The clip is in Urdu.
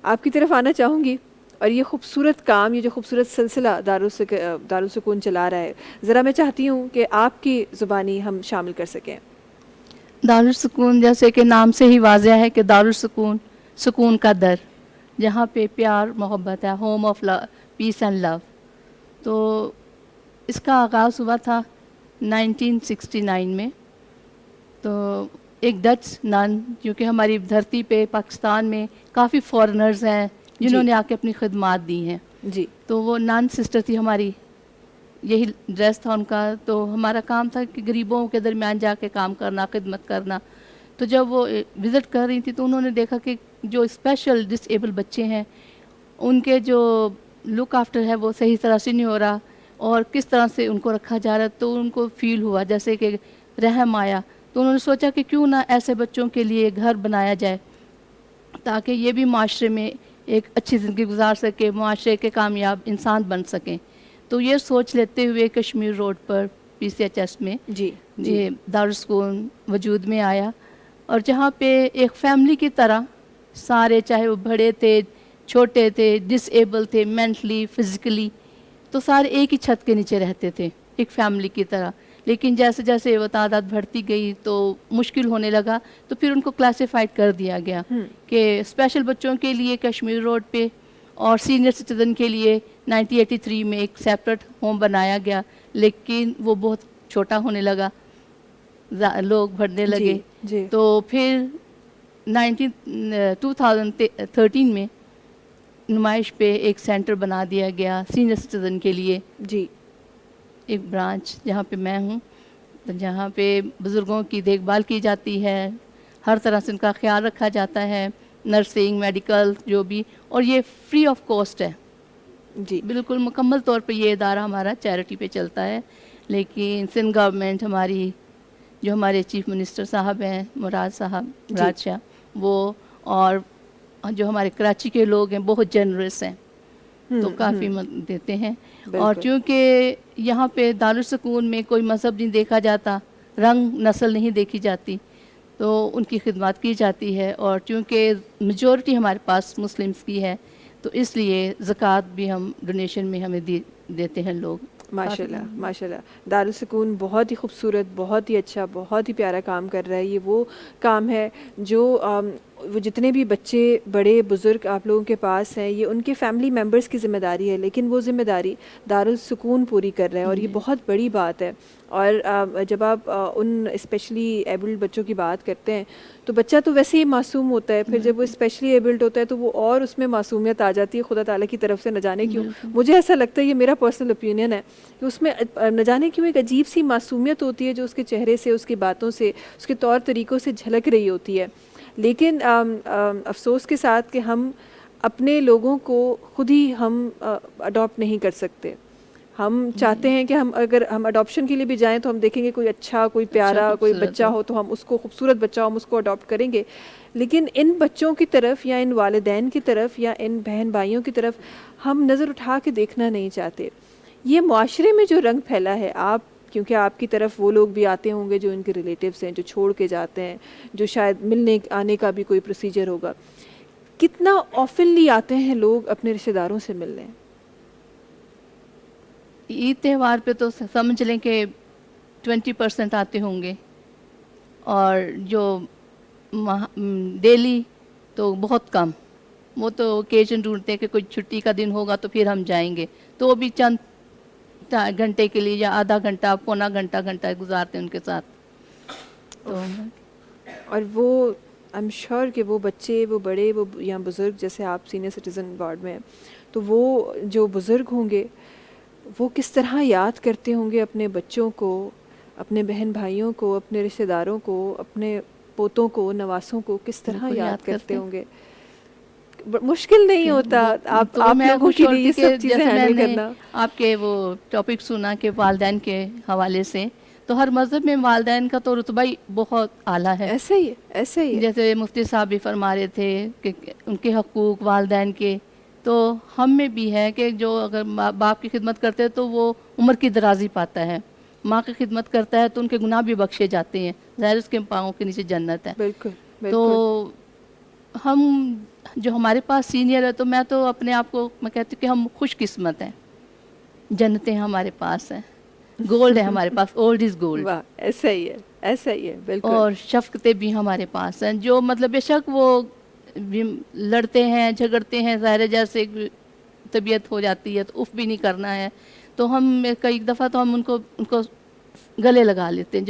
آپ کی طرف آنا چاہوں گی، اور یہ خوبصورت کام، یہ جو خوبصورت سلسلہ دارالسکون چلا رہا ہے، ذرا میں چاہتی ہوں کہ آپ کی زبانی ہم شامل کر سکیں. دارالسکون جیسے کہ نام سے ہی واضح ہے کہ دارالسکون، سکون کا در، جہاں پہ پیار محبت ہے، ہوم آف پیس اینڈ لو. تو اس کا آغاز ہوا تھا 1969 میں. تو ایک ڈچ نن، کیونکہ ہماری دھرتی پہ پاکستان میں کافی فارنرز ہیں جنہوں جی نے آ کے اپنی خدمات دی ہیں. جی تو وہ نان سسٹر تھی ہماری، یہی ڈریس تھا ان کا. تو ہمارا کام تھا کہ غریبوں کے درمیان جا کے کام کرنا، خدمت کرنا. تو جب وہ وزٹ کر رہی تھی تو انہوں نے دیکھا کہ جو اسپیشل ڈس ایبل بچے ہیں ان کے جو لک آفٹر ہے وہ صحیح طرح سے نہیں ہو رہا، اور کس طرح سے ان کو رکھا جا رہا ہے. تو ان کو فیل ہوا جیسے کہ رحم آیا. تو انہوں نے سوچا کہ کیوں نہ ایسے بچوں کے لیے گھر بنایا جائے تاکہ یہ بھی معاشرے میں ایک اچھی زندگی گزار سکے، معاشرے کے کامیاب انسان بن سکیں. تو یہ سوچ لیتے ہوئے کشمیر روڈ پر PCHS میں جی جی یہ دارالسکون وجود میں آیا، اور جہاں پہ ایک فیملی کی طرح سارے، چاہے وہ بڑے تھے، چھوٹے تھے، ڈس ایبل تھے، مینٹلی، فزیکلی، تو سارے ایک ہی چھت کے نیچے رہتے تھے ایک فیملی کی طرح. لیکن جیسے جیسے وہ تعداد بڑھتی گئی تو مشکل ہونے لگا، تو پھر ان کو کلاسیفائڈ کر دیا گیا کہ اسپیشل بچوں کے لیے کشمیر روڈ پہ، اور سینئر سٹیزن کے لیے 1983 میں ایک سیپریٹ ہوم بنایا گیا. لیکن وہ بہت چھوٹا ہونے لگا، لوگ بڑھنے جی لگے. جی تو پھر 2013 میں نمائش پہ ایک سینٹر بنا دیا گیا سینئر سٹیزن کے لیے، جی ایک برانچ جہاں پہ میں ہوں، جہاں پہ بزرگوں کی دیکھ بھال کی جاتی ہے، ہر طرح سے ان کا خیال رکھا جاتا ہے، نرسنگ، میڈیکل جو بھی، اور یہ فری آف کاسٹ ہے. جی بالکل مکمل طور پہ یہ ادارہ ہمارا چیریٹی پہ چلتا ہے. لیکن سندھ گورنمنٹ ہماری، جو ہمارے چیف منسٹر صاحب ہیں مراد صاحب، جی مراد شاہ، وہ اور جو ہمارے کراچی کے لوگ ہیں بہت جنرس ہیں، تو کافی مدد دیتے ہیں. اور بالکل چونکہ یہاں پہ دارالسکون میں کوئی مذہب نہیں دیکھا جاتا، رنگ نسل نہیں دیکھی جاتی، تو ان کی خدمات کی جاتی ہے. اور چونکہ میجورٹی ہمارے پاس مسلمس کی ہے تو اس لیے زکوٰۃ بھی ہم ڈونیشن میں ہمیں دیتے ہیں لوگ. ماشاء کافی اللہ ماشاء اللہ. دارالسکون بہت ہی خوبصورت، بہت ہی اچھا، بہت ہی پیارا کام کر رہا ہے. یہ وہ کام ہے جو وہ جتنے بھی بچے بڑے بزرگ آپ لوگوں کے پاس ہیں، یہ ان کے فیملی ممبرس کی ذمہ داری ہے، لیکن وہ ذمہ داری دارالسکون پوری کر رہے ہیں، اور یہ بہت بڑی بات ہے. اور جب آپ ان اسپیشلی ایبلڈ بچوں کی بات کرتے ہیں تو بچہ تو ویسے ہی معصوم ہوتا ہے، پھر جب وہ اسپیشلی ایبلڈ ہوتا ہے تو وہ اور اس میں معصومیت آ جاتی ہے خدا تعالیٰ کی طرف سے، نہ جانے کیوں. بالکل مجھے ایسا لگتا ہے، یہ میرا پرسنل اوپینین ہے، کہ اس میں نہ جانے کیوں ایک عجیب سی معصومیت ہوتی ہے جو اس کے چہرے سے، اس کی باتوں سے، اس کے طور طریقوں سے جھلک رہی ہوتی ہے. لیکن افسوس کے ساتھ کہ ہم اپنے لوگوں کو خود ہی ہم اڈاپٹ نہیں کر سکتے. ہم چاہتے ہیں کہ اگر ہم اڈاپشن کے لیے بھی جائیں تو ہم دیکھیں گے کوئی اچھا، کوئی اچھا پیارا کوئی خوبصورت بچہ ہو تو ہم اس کو، خوبصورت بچہ ہو، ہم اس کو اڈاپٹ کریں گے. لیکن ان بچوں کی طرف یا ان والدین کی طرف یا ان بہن بھائیوں کی طرف ہم نظر اٹھا کے دیکھنا نہیں چاہتے. یہ معاشرے میں جو رنگ پھیلا ہے، کیونکہ آپ کی طرف وہ لوگ بھی آتے ہوں گے جو ان کے ریلیٹیوز ہیں، جو چھوڑ کے جاتے ہیں، جو شاید ملنے آنے کا بھی کوئی پروسیجر ہوگا. کتنا آفنلی آتے ہیں لوگ اپنے رشتہ داروں سے ملنے؟ عید تہوار پہ تو سمجھ لیں کہ 20% آتے ہوں گے، اور جو ڈیلی تو بہت کم. وہ تو اوکیزن ڈھونڈتے ہیں کہ کوئی چھٹی کا دن ہوگا تو پھر ہم جائیں گے، تو وہ بھی چند گھنٹے کے لیے یا آدھا گھنٹہ، پونا گھنٹہ گزارتے ہیں ان کے ساتھ. تو اور وہ آئی ایم شیور کہ وہ بچے، وہ بڑے، وہ یا بزرگ، جیسے آپ سینئر سٹیزن وارڈ میں ہیں، تو وہ جو بزرگ ہوں گے وہ کس طرح یاد کرتے ہوں گے اپنے بچوں کو، اپنے بہن بھائیوں کو، اپنے رشتہ داروں کو، اپنے پوتوں کو، نواسوں کو کس طرح بالکل یاد کرتے کرتے ہوں گے. مشکل نہیں ہوتا تو آپ میں لوگوں خوش کے لیے ہوتی یہ کہ سب چیزیں جیسے میں ہینڈل نے کرنا. آپ کے وہ ٹاپک سنا کہ والدین کے حوالے سے، تو ہر مذہب میں والدین کا تو رتبہ ہی بہت اعلیٰ ہے. ایسا ہی ہے، ایسا ہی ہے. جیسے مفتی صاحب بھی فرما رہے تھے کہ ان کے حقوق والدین کے، تو ہم میں بھی ہے کہ جو اگر باپ کی خدمت کرتے ہیں تو وہ عمر کی درازی پاتا ہے، ماں کی خدمت کرتا ہے تو ان کے گناہ بھی بخشے جاتے ہیں، ظاہر اس کے پاؤں کے نیچے جنت ہے. بالکل تو بالکل. ہم جو ہمارے پاس سینئر ہے تو میں تو اپنے آپ کو میں کہتی ہوں کہ ہم خوش قسمت ہیں، جنتیں ہمارے پاس ہیں، گولڈ ہے ہمارے پاس، اولڈ از گولڈ. واہ، ایسا ہی ہے، ایسا ہی ہے، بالکل. اور شفقتیں بھی ہمارے پاس ہیں، جو مطلب بے شک وہ بھی لڑتے ہیں جھگڑتے ہیں، ظاہر ہے جیسے طبیعت ہو جاتی ہے تو اف بھی نہیں کرنا ہے، تو ہم کئی دفعہ تو ہم ان کو گلے لگا لیتے ہیں.